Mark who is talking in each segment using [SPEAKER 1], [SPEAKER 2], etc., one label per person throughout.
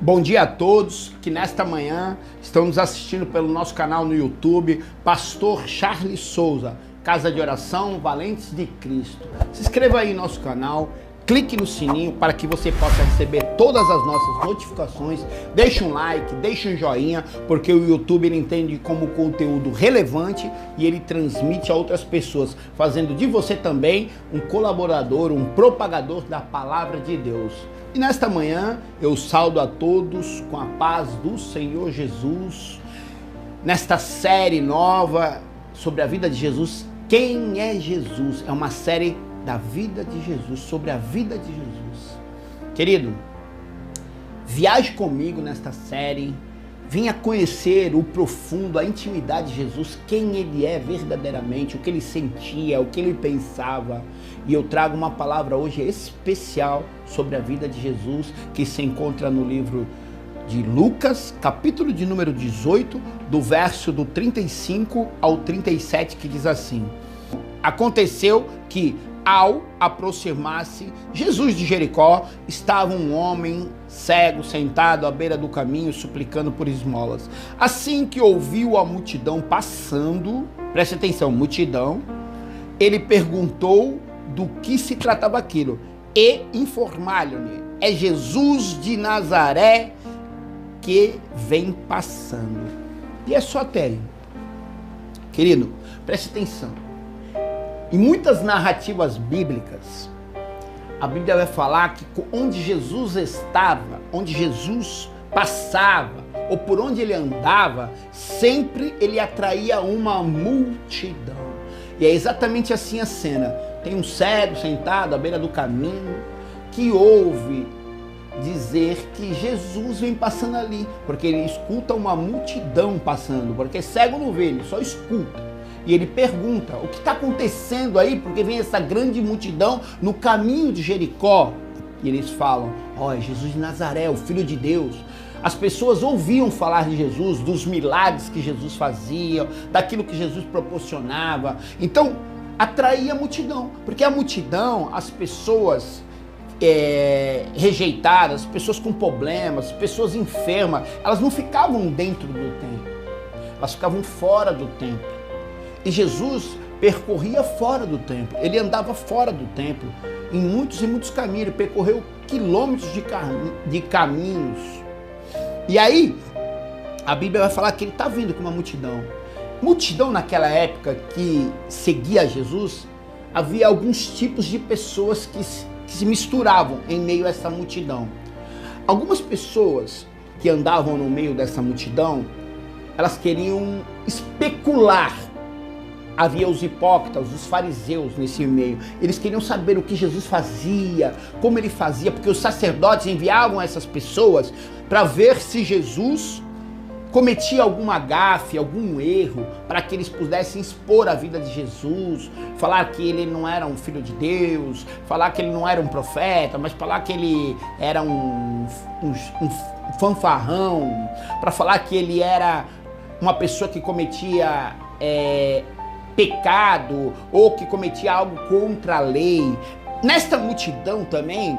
[SPEAKER 1] Bom dia a todos que nesta manhã estão nos assistindo pelo nosso canal no YouTube, Pastor Charles Souza, Casa de Oração Valentes de Cristo. Se inscreva aí no nosso canal, clique no sininho para que você possa receber todas as nossas notificações. Deixe um like, deixe um joinha, porque o YouTube ele entende como conteúdo relevante e ele transmite a outras pessoas, fazendo de você também um colaborador, um propagador da palavra de Deus. E nesta manhã eu saúdo a todos com a paz do Senhor Jesus, nesta série nova sobre a vida de Jesus. Quem é Jesus? É uma série da vida de Jesus, sobre a vida de Jesus. Querido, viaje comigo nesta série, venha conhecer o profundo, a intimidade de Jesus, quem ele é verdadeiramente, o que ele sentia, o que ele pensava. E eu trago uma palavra hoje especial sobre a vida de Jesus, que se encontra no livro de Lucas, capítulo de número 18, do verso do 35 ao 37, que diz assim: Aconteceu que, ao aproximar-se Jesus de Jericó, estava um homem cego sentado à beira do caminho, suplicando por esmolas. Assim que ouviu a multidão passando, preste atenção, multidão, ele perguntou do que se tratava aquilo, e informaram-lhe: é Jesus de Nazaré que vem passando. E é só até aí. Querido, preste atenção. Em muitas narrativas bíblicas, a Bíblia vai falar que onde Jesus estava, onde Jesus passava, ou por onde ele andava, sempre ele atraía uma multidão. E é exatamente assim a cena. Tem um cego sentado à beira do caminho que ouve dizer que Jesus vem passando ali, porque ele escuta uma multidão passando, porque cego não vê, ele só escuta. E ele pergunta: o que está acontecendo aí? Porque vem essa grande multidão no caminho de Jericó. E eles falam: é Jesus de Nazaré, o Filho de Deus. As pessoas ouviam falar de Jesus, dos milagres que Jesus fazia, daquilo que Jesus proporcionava. Então, atraía a multidão, porque a multidão, as pessoas rejeitadas, pessoas com problemas, pessoas enfermas, elas não ficavam dentro do templo, elas ficavam fora do templo. E Jesus percorria fora do templo, ele andava fora do templo, em muitos e muitos caminhos, ele percorreu quilômetros de caminhos. E aí, a Bíblia vai falar que ele está vindo com uma multidão. Multidão naquela época que seguia Jesus, havia alguns tipos de pessoas que se misturavam em meio a essa multidão. Algumas pessoas que andavam no meio dessa multidão, elas queriam especular. Havia os hipócritas, os fariseus nesse meio. Eles queriam saber o que Jesus fazia, como ele fazia, porque os sacerdotes enviavam essas pessoas para ver se Jesus cometia alguma gafe, algum erro, para que eles pudessem expor a vida de Jesus, falar que ele não era um filho de Deus, falar que ele não era um profeta, mas falar que ele era um fanfarrão, para falar que ele era uma pessoa que cometia pecado ou que cometia algo contra a lei. Nesta multidão também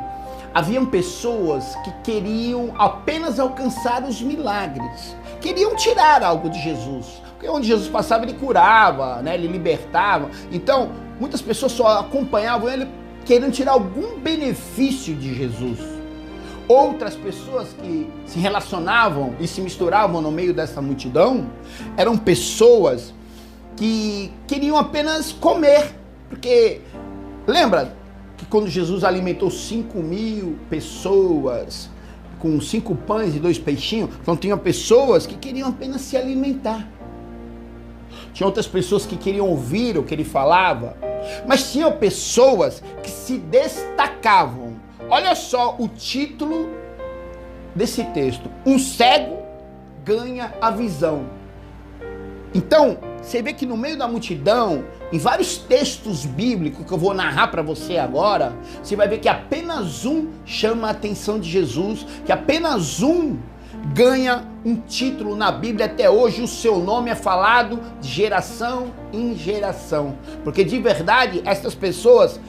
[SPEAKER 1] haviam pessoas que queriam apenas alcançar os milagres, queriam tirar algo de Jesus, porque onde Jesus passava ele curava, né? Ele libertava. Então muitas pessoas só acompanhavam ele querendo tirar algum benefício de Jesus. Outras pessoas que se relacionavam e se misturavam no meio dessa multidão eram pessoas que queriam apenas comer, porque lembra que quando Jesus alimentou 5.000 pessoas com 5 pães e 2 peixinhos, então tinha pessoas que queriam apenas se alimentar. Tinha outras pessoas que queriam ouvir o que ele falava, mas tinha pessoas que se destacavam. Olha só o título desse texto: um cego ganha a visão. Então, você vê que no meio da multidão, em vários textos bíblicos que eu vou narrar para você agora, você vai ver que apenas um chama a atenção de Jesus, que apenas um ganha um título na Bíblia. Até hoje o seu nome é falado de geração em geração, porque de verdade essas pessoas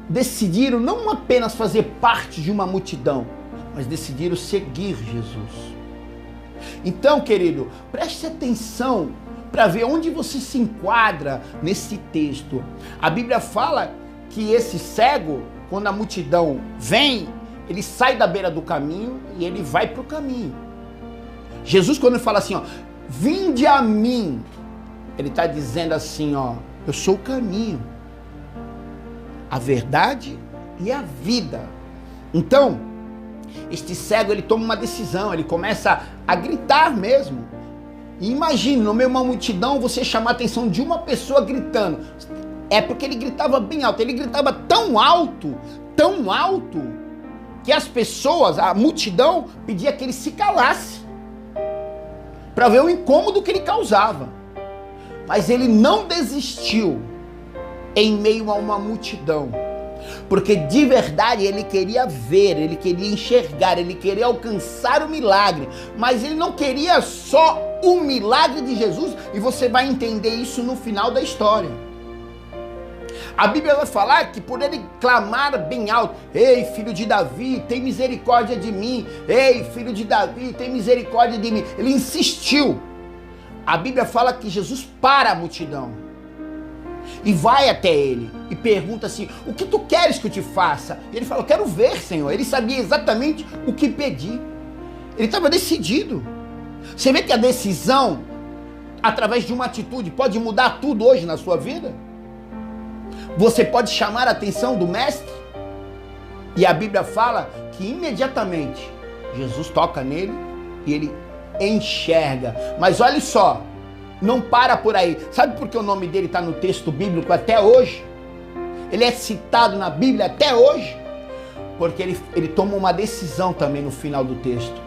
[SPEAKER 1] decidiram não apenas fazer parte de uma multidão, mas decidiram seguir Jesus. Então, querido, preste atenção para ver onde você se enquadra nesse texto. A Bíblia fala que esse cego, quando a multidão vem, ele sai da beira do caminho e ele vai para o caminho. Jesus, quando ele fala assim, ó, vinde a mim, ele está dizendo assim, ó, eu sou o caminho, a verdade e a vida. Então, este cego, ele toma uma decisão, ele começa a gritar mesmo. E imagine, no meio de uma multidão, você chamar a atenção de uma pessoa gritando. É porque ele gritava bem alto, ele gritava tão alto, que as pessoas, a multidão, pedia que ele se calasse, para ver o incômodo que ele causava. Mas ele não desistiu em meio a uma multidão, porque de verdade ele queria ver, ele queria enxergar, ele queria alcançar o milagre, mas ele não queria só o milagre de Jesus, e você vai entender isso no final da história. A Bíblia vai falar que por ele clamar bem alto, ei, filho de Davi, tem misericórdia de mim, ei, filho de Davi, tem misericórdia de mim, ele insistiu. A Bíblia fala que Jesus para a multidão e vai até ele e pergunta assim, o que tu queres que eu te faça? E ele fala, eu quero ver, Senhor. Ele sabia exatamente o que pedir, ele estava decidido. Você vê que a decisão, através de uma atitude, pode mudar tudo hoje na sua vida? Você pode chamar a atenção do mestre, e a Bíblia fala que imediatamente Jesus toca nele e ele enxerga. Mas olha só, não para por aí. Sabe por que o nome dele está no texto bíblico até hoje? Ele é citado na Bíblia até hoje, porque ele toma uma decisão também no final do texto.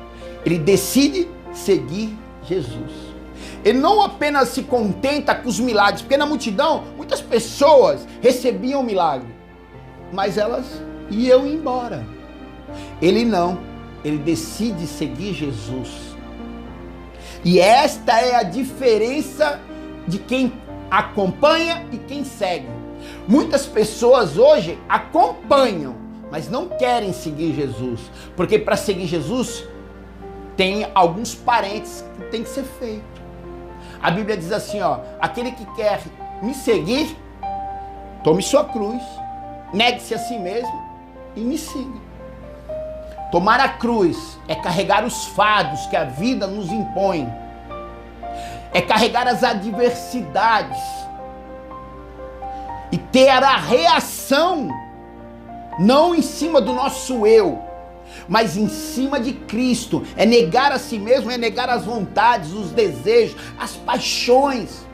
[SPEAKER 1] Ele decide seguir Jesus. Ele não apenas se contenta com os milagres, porque na multidão muitas pessoas recebiam o milagre, mas elas iam embora. Ele não, ele decide seguir Jesus. E esta é a diferença de quem acompanha e quem segue. Muitas pessoas hoje acompanham, mas não querem seguir Jesus, porque para seguir Jesus tem alguns parentes que tem que ser feito. A Bíblia diz assim, ó, aquele que quer me seguir, tome sua cruz, negue-se a si mesmo e me siga. Tomar a cruz é carregar os fardos que a vida nos impõe, é carregar as adversidades e ter a reação não em cima do nosso eu, mas em cima de Cristo. É negar a si mesmo, é negar as vontades, os desejos, as paixões,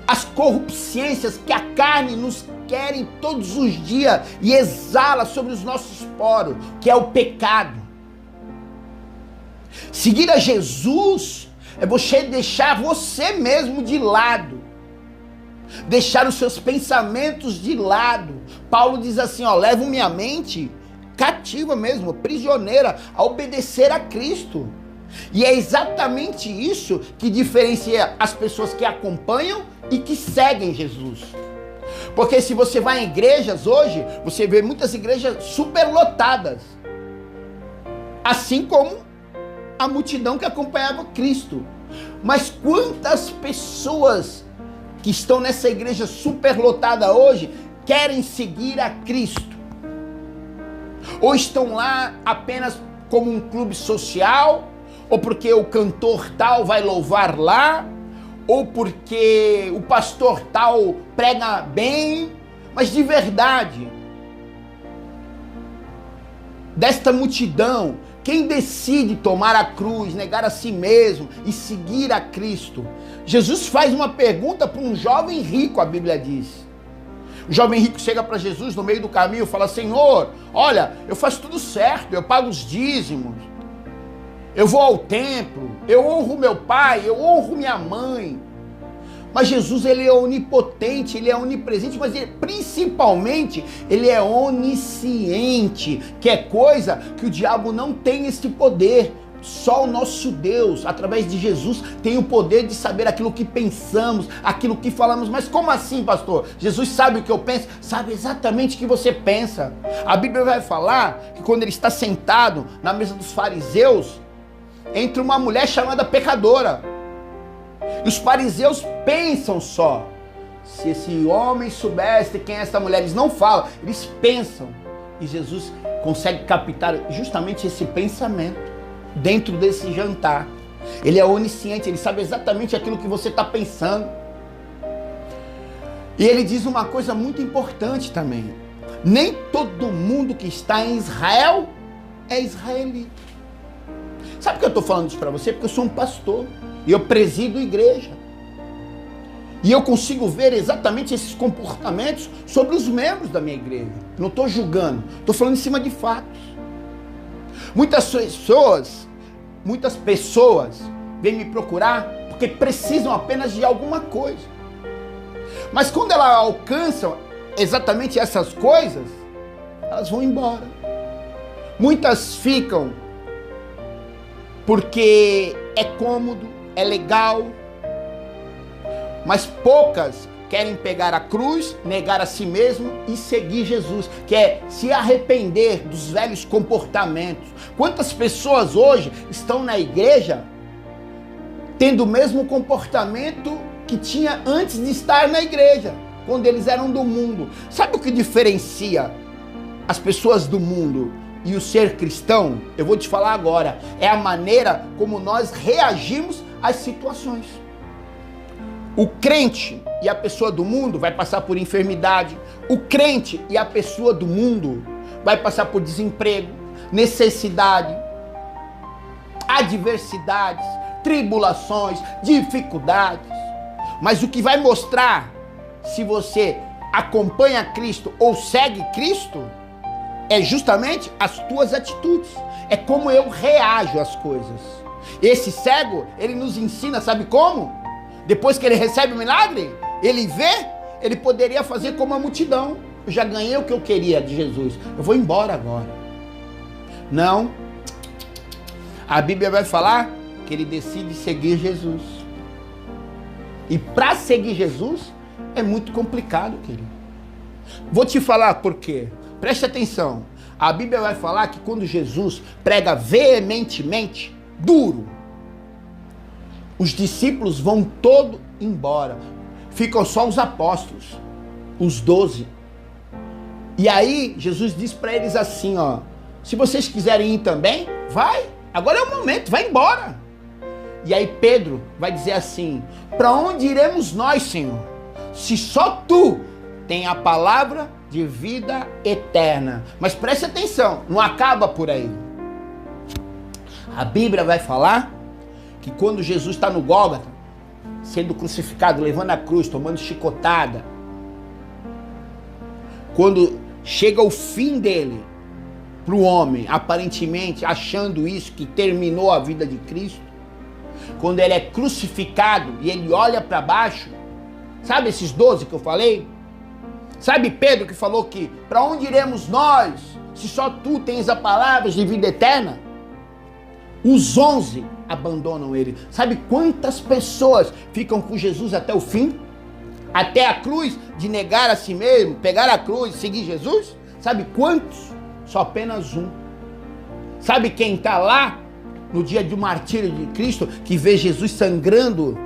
[SPEAKER 1] as corrupçências que a carne nos querem todos os dias e exala sobre os nossos poros, que é o pecado. Seguir a Jesus é você deixar você mesmo de lado, deixar os seus pensamentos de lado. Paulo diz assim, ó, levo minha mente cativa mesmo, prisioneira, a obedecer a Cristo. E é exatamente isso que diferencia as pessoas que acompanham e que seguem Jesus. Porque se você vai em igrejas hoje, você vê muitas igrejas superlotadas, assim como a multidão que acompanhava Cristo. Mas quantas pessoas que estão nessa igreja superlotada hoje querem seguir a Cristo? Ou estão lá apenas como um clube social, ou porque o cantor tal vai louvar lá, ou porque o pastor tal prega bem, mas de verdade, desta multidão, quem decide tomar a cruz, negar a si mesmo e seguir a Cristo? Jesus faz uma pergunta para um jovem rico, a Bíblia diz. O jovem rico chega para Jesus no meio do caminho e fala, Senhor, olha, eu faço tudo certo, eu pago os dízimos, eu vou ao templo, eu honro meu pai, eu honro minha mãe. Mas Jesus, ele é onipotente, ele é onipresente, mas principalmente ele é onisciente, que é coisa que o diabo não tem esse poder. Só o nosso Deus, através de Jesus, tem o poder de saber aquilo que pensamos, aquilo que falamos. Mas como assim, pastor? Jesus sabe o que eu penso? Sabe exatamente o que você pensa. A Bíblia vai falar que quando ele está sentado na mesa dos fariseus, entra uma mulher chamada pecadora. E os fariseus pensam só. Se esse homem soubesse quem é essa mulher, eles não falam, eles pensam. E Jesus consegue captar justamente esse pensamento dentro desse jantar. Ele é onisciente, ele sabe exatamente aquilo que você está pensando. E ele diz uma coisa muito importante também: nem todo mundo que está em Israel é israelita. Sabe por que eu estou falando isso para você? Porque eu sou um pastor e eu presido igreja. E eu consigo ver exatamente esses comportamentos sobre os membros da minha igreja. Não estou julgando, estou falando em cima de fatos. Muitas pessoas vêm me procurar porque precisam apenas de alguma coisa. Mas quando elas alcançam exatamente essas coisas, elas vão embora. Muitas ficam porque é cômodo, é legal, mas poucas querem pegar a cruz, negar a si mesmo e seguir Jesus, que é se arrepender dos velhos comportamentos. Quantas pessoas hoje estão na igreja tendo o mesmo comportamento que tinha antes de estar na igreja, quando eles eram do mundo? Sabe o que diferencia as pessoas do mundo e o ser cristão? Eu vou te falar agora, é a maneira como nós reagimos às situações. O crente e a pessoa do mundo vai passar por enfermidade. O crente e a pessoa do mundo vai passar por desemprego, necessidade, adversidades, tribulações, dificuldades. Mas o que vai mostrar se você acompanha Cristo ou segue Cristo é justamente as tuas atitudes. É como eu reajo às coisas. Esse cego, ele nos ensina, sabe como? Depois que ele recebe o milagre, ele vê, ele poderia fazer como a multidão. Eu já ganhei o que eu queria de Jesus, eu vou embora agora. Não. A Bíblia vai falar que ele decide seguir Jesus. E para seguir Jesus é muito complicado, querido. Vou te falar por quê. Preste atenção. A Bíblia vai falar que quando Jesus prega veementemente, duro, os discípulos vão todos embora. Ficam só os apóstolos, os 12. E aí Jesus diz para eles assim, ó: se vocês quiserem ir também, vai. Agora é o momento, vai embora. E aí Pedro vai dizer assim: para onde iremos nós, Senhor? Se só tu tem a palavra de vida eterna. Mas preste atenção, não acaba por aí. A Bíblia vai falar que quando Jesus está no Gólgota, sendo crucificado, levando a cruz, tomando chicotada, quando chega o fim dele para o homem, aparentemente achando isso, que terminou a vida de Cristo, quando ele é crucificado e ele olha para baixo, sabe esses 12 que eu falei? Sabe Pedro que falou que para onde iremos nós, se só tu tens a palavra de vida eterna? Os 11 abandonam ele. Sabe quantas pessoas ficam com Jesus até o fim? Até a cruz, de negar a si mesmo, pegar a cruz e seguir Jesus? Sabe quantos? Só apenas um. Sabe quem está lá no dia do martírio de Cristo, que vê Jesus sangrando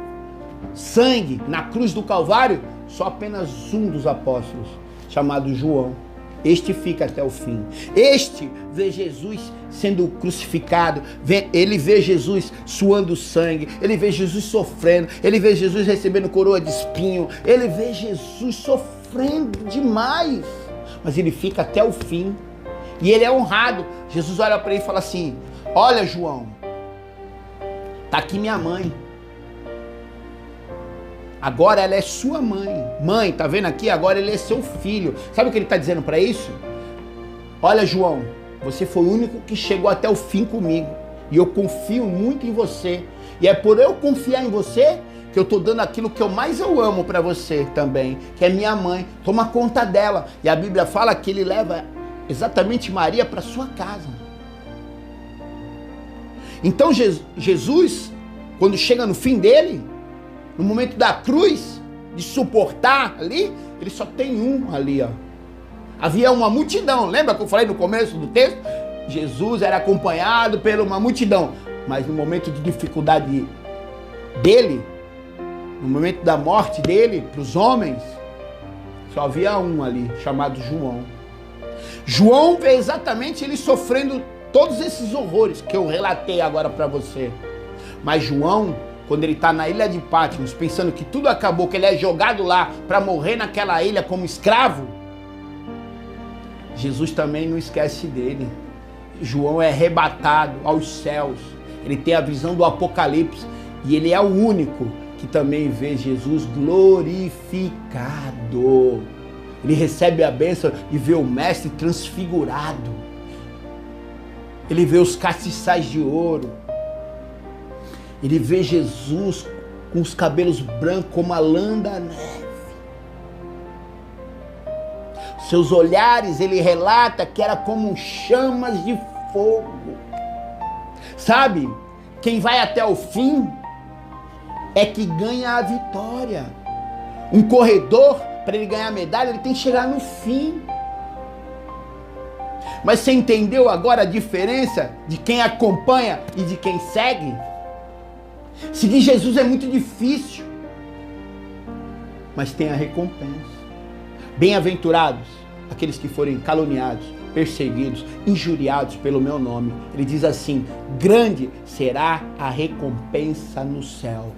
[SPEAKER 1] sangue na cruz do Calvário? Só apenas um dos apóstolos, chamado João. Este fica até o fim. Este vê Jesus sendo crucificado, ele vê Jesus suando sangue, ele vê Jesus sofrendo, ele vê Jesus recebendo coroa de espinho, ele vê Jesus sofrendo demais, mas ele fica até o fim e ele é honrado. Jesus olha para ele e fala assim: olha, João, tá aqui minha mãe. Agora ela é sua mãe. Mãe, tá vendo aqui? Agora ele é seu filho. Sabe o que ele está dizendo para isso? Olha, João, você foi o único que chegou até o fim comigo. E eu confio muito em você. E é por eu confiar em você que eu estou dando aquilo que eu mais amo para você também, que é minha mãe. Toma conta dela. E a Bíblia fala que ele leva exatamente Maria para sua casa. Então Jesus, quando chega no fim dele, no momento da cruz, de suportar ali, ele só tem um ali, ó. Havia uma multidão, lembra que eu falei no começo do texto? Jesus era acompanhado por uma multidão, mas no momento de dificuldade dele, no momento da morte dele, para os homens, só havia um ali, chamado João. João vê exatamente ele sofrendo todos esses horrores que eu relatei agora para você. Mas João, quando ele está na ilha de Patmos, pensando que tudo acabou, que ele é jogado lá para morrer naquela ilha como escravo, Jesus também não esquece dele. João é arrebatado aos céus. Ele tem a visão do Apocalipse e ele é o único que também vê Jesus glorificado. Ele recebe a bênção de ver o mestre transfigurado. Ele vê os castiçais de ouro. Ele vê Jesus com os cabelos brancos como a lã da neve. Seus olhares, ele relata que era como chamas de fogo. Sabe, quem vai até o fim é que ganha a vitória. Um corredor, para ele ganhar a medalha, ele tem que chegar no fim. Mas você entendeu agora a diferença de quem acompanha e de quem segue? Seguir Jesus é muito difícil, mas tem a recompensa. Bem-aventurados aqueles que forem caluniados, perseguidos, injuriados pelo meu nome. Ele diz assim: grande será a recompensa no céu.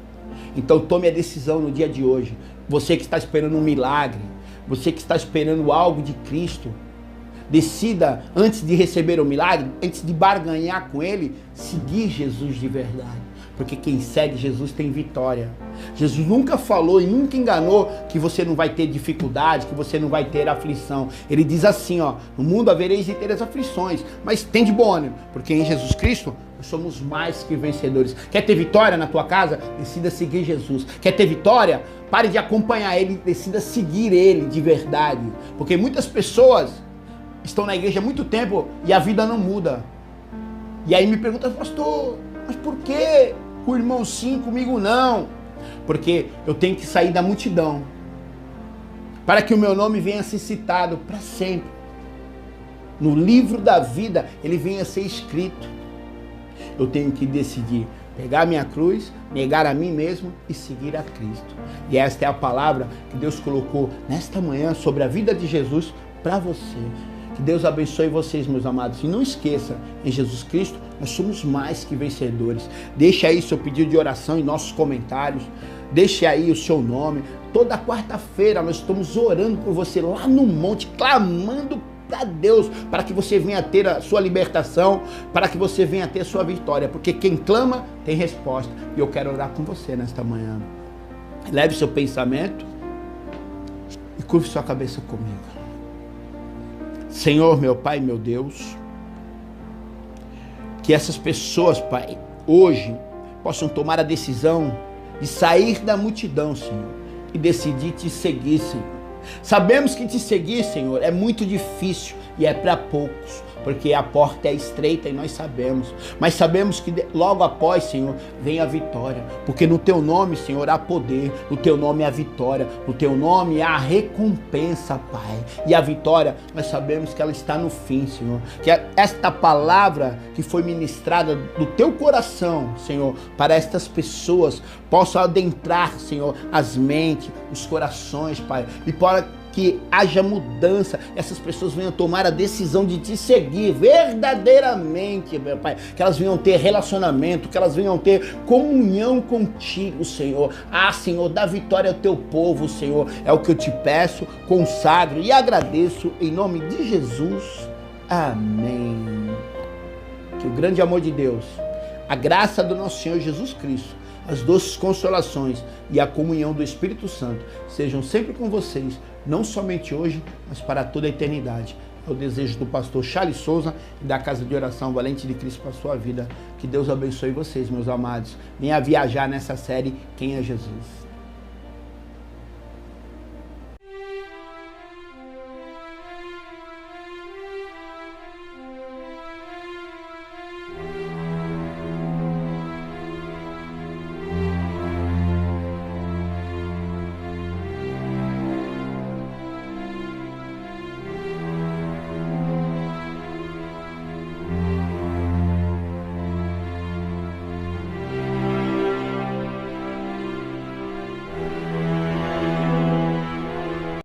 [SPEAKER 1] Então tome a decisão no dia de hoje. Você que está esperando um milagre, você que está esperando algo de Cristo, decida, antes de receber o milagre, antes de barganhar com ele, seguir Jesus de verdade. Porque quem segue Jesus tem vitória. Jesus nunca falou e nunca enganou que você não vai ter dificuldade, que você não vai ter aflição. Ele diz assim, ó: no mundo havereis de ter as aflições, mas tem de bom ânimo, porque em Jesus Cristo nós somos mais que vencedores. Quer ter vitória na tua casa? Decida seguir Jesus. Quer ter vitória? Pare de acompanhar ele, decida seguir ele de verdade. Porque muitas pessoas estão na igreja há muito tempo e a vida não muda. E aí me pergunta: pastor, mas por que o irmão sim, comigo não? Porque eu tenho que sair da multidão para que o meu nome venha a ser citado para sempre. No livro da vida ele venha a ser escrito. Eu tenho que decidir pegar a minha cruz, negar a mim mesmo e seguir a Cristo. E esta é a palavra que Deus colocou nesta manhã sobre a vida de Jesus para você. Que Deus abençoe vocês, meus amados. E não esqueça, em Jesus Cristo nós somos mais que vencedores. Deixe aí seu pedido de oração em nossos comentários. Deixe aí o seu nome. Toda quarta-feira nós estamos orando por você lá no monte, clamando para Deus, para que você venha ter a sua libertação, para que você venha ter a sua vitória. Porque quem clama tem resposta. E eu quero orar com você nesta manhã. Leve seu pensamento e curve sua cabeça comigo. Senhor, meu Pai, meu Deus, que essas pessoas, Pai, hoje possam tomar a decisão de sair da multidão, Senhor, e decidir te seguir, Senhor. Sabemos que te seguir, Senhor, é muito difícil e é para poucos, porque a porta é estreita e nós sabemos. Mas sabemos que logo após, Senhor, vem a vitória, porque no Teu nome, Senhor, há poder, no Teu nome há vitória, no Teu nome há recompensa, Pai. E a vitória, nós sabemos que ela está no fim, Senhor. Que esta palavra que foi ministrada do Teu coração, Senhor, para estas pessoas, possa adentrar, Senhor, as mentes, os corações, Pai, e para que haja mudança, essas pessoas venham tomar a decisão de te seguir verdadeiramente, meu Pai, que elas venham ter relacionamento, que elas venham ter comunhão contigo, Senhor. Ah, Senhor, dá vitória ao teu povo, Senhor, é o que eu te peço, consagro e agradeço em nome de Jesus, amém. Que o grande amor de Deus, a graça do nosso Senhor Jesus Cristo, as doces consolações e a comunhão do Espírito Santo sejam sempre com vocês, não somente hoje, mas para toda a eternidade. É o desejo do pastor Charles Souza e da Casa de Oração Valente de Cristo para a sua vida. Que Deus abençoe vocês, meus amados. Venha viajar nessa série Quem é Jesus.